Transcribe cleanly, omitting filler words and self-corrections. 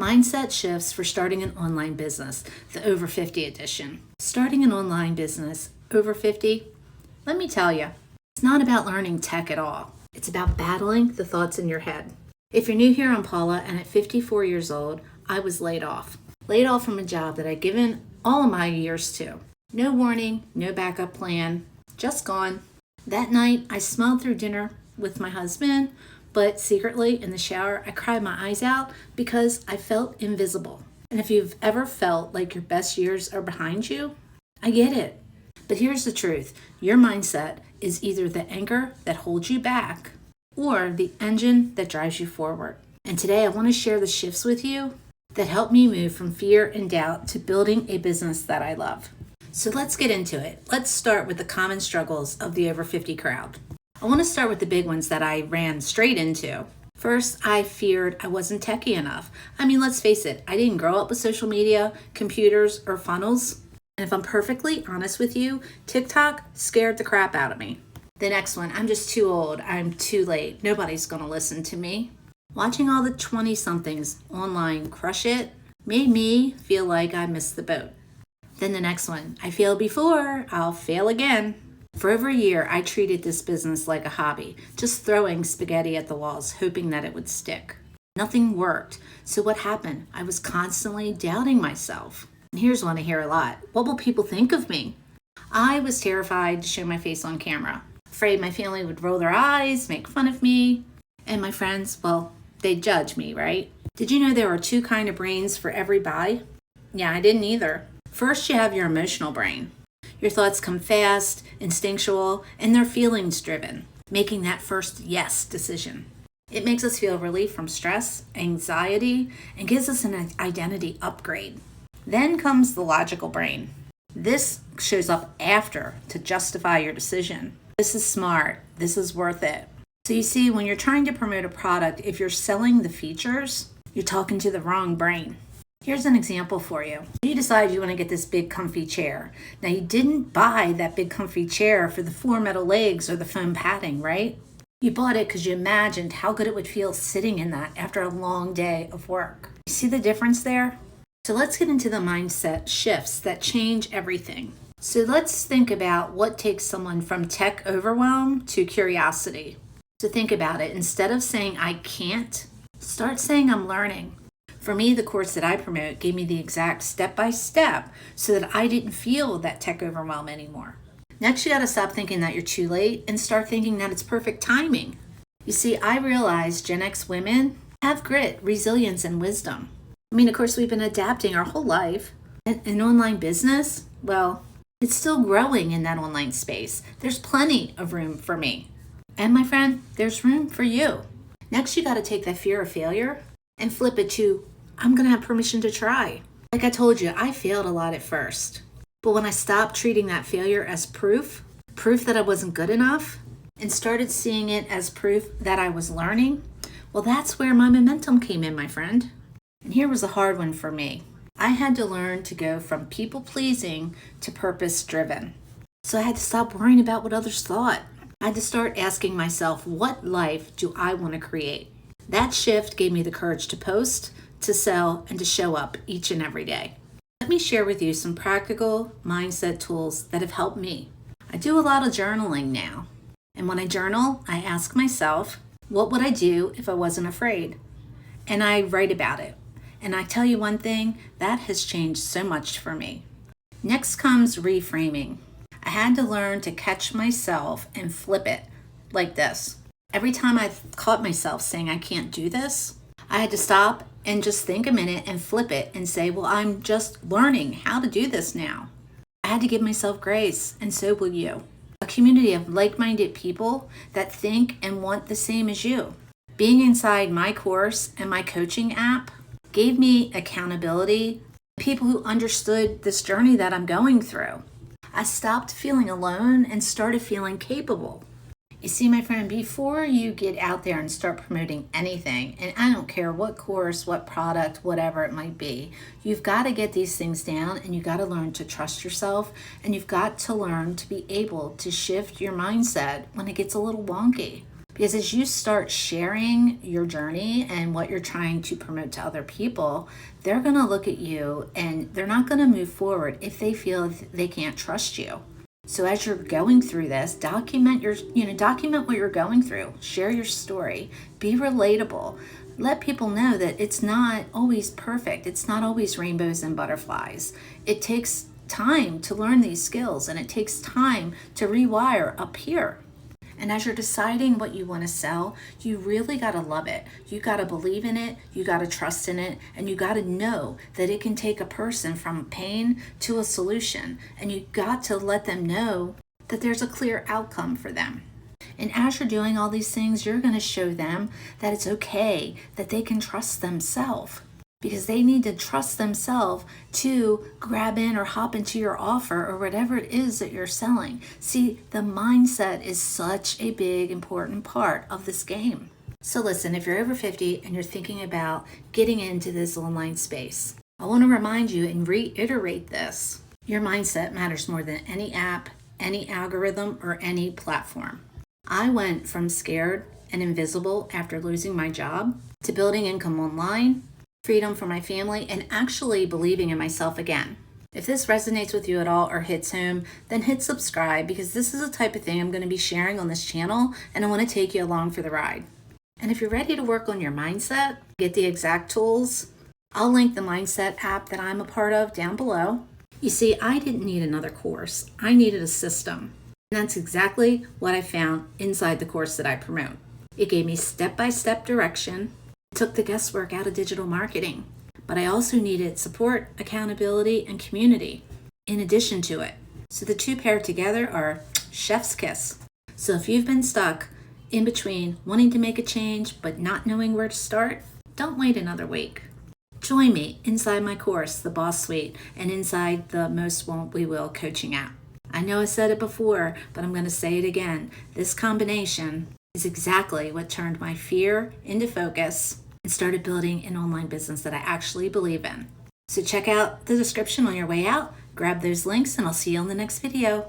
Mindset Shifts for Starting an Online Business, the Over 50 edition. Starting an online business over 50, let me tell you, it's not about learning tech at all. It's about battling the thoughts in your head. If you're new here, I'm Paula, and at 54 years old, I was laid off. Laid off from a job that I'd given all of my years to. No warning, no backup plan, just gone. That night, I smiled through dinner with my husband, but secretly in the shower, I cried my eyes out because I felt invisible. And if you've ever felt like your best years are behind you, I get it. But here's the truth. Your mindset is either the anchor that holds you back or the engine that drives you forward. And today I want to share the shifts with you that helped me move from fear and doubt to building a business that I love. So let's get into it. Let's start with the common struggles of the over 50 crowd. I want to start with the big ones that I ran straight into. First, I feared I wasn't techy enough. I mean, let's face it, I didn't grow up with social media, computers, or funnels. And if I'm perfectly honest with you, TikTok scared the crap out of me. The next one, I'm just too old. I'm too late. Nobody's going to listen to me. Watching all the 20-somethings online crush it made me feel like I missed the boat. Then the next one, I failed before, I'll fail again. For over a year, I treated this business like a hobby, just throwing spaghetti at the walls, hoping that it would stick. Nothing worked. So what happened? I was constantly doubting myself. And here's one I hear a lot. What will people think of me? I was terrified to show my face on camera. Afraid my family would roll their eyes, make fun of me. And my friends, well, they'd judge me, right? Did you know there are two kinds of brains for every buy? Yeah, I didn't either. First, you have your emotional brain. Your thoughts come fast, instinctual, and they're feelings driven, making that first yes decision. It makes us feel relief from stress, anxiety, and gives us an identity upgrade. Then comes the logical brain. This shows up after to justify your decision. This is smart. This is worth it. So you see, when you're trying to promote a product, if you're selling the features, you're talking to the wrong brain. Here's an example for you. You decide you want to get this big comfy chair. Now you didn't buy that big comfy chair for the 4 metal legs or the foam padding, right? You bought it because you imagined how good it would feel sitting in that after a long day of work. You see the difference there? So let's get into the mindset shifts that change everything. So let's think about what takes someone from tech overwhelm to curiosity. So think about it. Instead of saying I can't, start saying I'm learning. For me, the course that I promote gave me the exact step-by-step so that I didn't feel that tech overwhelm anymore. Next, you got to stop thinking that you're too late and start thinking that it's perfect timing. You see, I realize Gen X women have grit, resilience, and wisdom. I mean, of course, we've been adapting our whole life. An online business, well, it's still growing in that online space. There's plenty of room for me. And my friend, there's room for you. Next, you got to take that fear of failure and flip it to, I'm going to have permission to try. Like I told you, I failed a lot at first. But when I stopped treating that failure as proof that I wasn't good enough, and started seeing it as proof that I was learning, well, that's where my momentum came in, my friend. And here was a hard one for me. I had to learn to go from people-pleasing to purpose-driven. So I had to stop worrying about what others thought. I had to start asking myself, what life do I want to create? That shift gave me the courage to post, to sell, and to show up each and every day. Let me share with you some practical mindset tools that have helped me. I do a lot of journaling now. And when I journal, I ask myself, what would I do if I wasn't afraid? And I write about it. And I tell you one thing, that has changed so much for me. Next comes reframing. I had to learn to catch myself and flip it like this. Every time I caught myself saying I can't do this, I had to stop and just think a minute and flip it and say, well, I'm just learning how to do this now. I had to give myself grace, and so will you. A community of like-minded people that think and want the same as you. Being inside my course and my coaching app gave me accountability, people who understood this journey that I'm going through. I stopped feeling alone and started feeling capable. You see, my friend, before you get out there and start promoting anything, and I don't care what course, what product, whatever it might be, you've got to get these things down, and you've got to learn to trust yourself, and you've got to learn to be able to shift your mindset when it gets a little wonky. Because as you start sharing your journey and what you're trying to promote to other people, they're going to look at you and they're not going to move forward if they feel they can't trust you. So as you're going through this, document what you're going through. Share your story. Be relatable. Let people know that it's not always perfect. It's not always rainbows and butterflies. It takes time to learn these skills, and it takes time to rewire up here. And as you're deciding what you want to sell, you really got to love it. You got to believe in it. You got to trust in it. And you got to know that it can take a person from pain to a solution. And you got to let them know that there's a clear outcome for them. And as you're doing all these things, you're going to show them that it's okay, that they can trust themselves. Because they need to trust themselves to grab in or hop into your offer or whatever it is that you're selling. See, the mindset is such a big, important part of this game. So listen, if you're over 50 and you're thinking about getting into this online space, I want to remind you and reiterate this. Your mindset matters more than any app, any algorithm, or any platform. I went from scared and invisible after losing my job to building income online, freedom for my family, and actually believing in myself again. If this resonates with you at all or hits home, then hit subscribe, because this is the type of thing I'm going to be sharing on this channel, and I want to take you along for the ride. And if you're ready to work on your mindset, get the exact tools, I'll link the Mindset app that I'm a part of down below. You see, I didn't need another course. I needed a system. And that's exactly what I found inside the course that I promote. It gave me step-by-step direction. Took the guesswork out of digital marketing, but I also needed support, accountability, and community in addition to it. So the two paired together are chef's kiss. So if you've been stuck in between wanting to make a change but not knowing where to start, don't wait another week. Join me inside my course, The Boss Suite, and inside the Most Won't We Will coaching app. I know I said it before, but I'm going to say it again. This combination is exactly what turned my fear into focus and started building an online business that I actually believe in. So check out the description on your way out, grab those links, and I'll see you on the next video.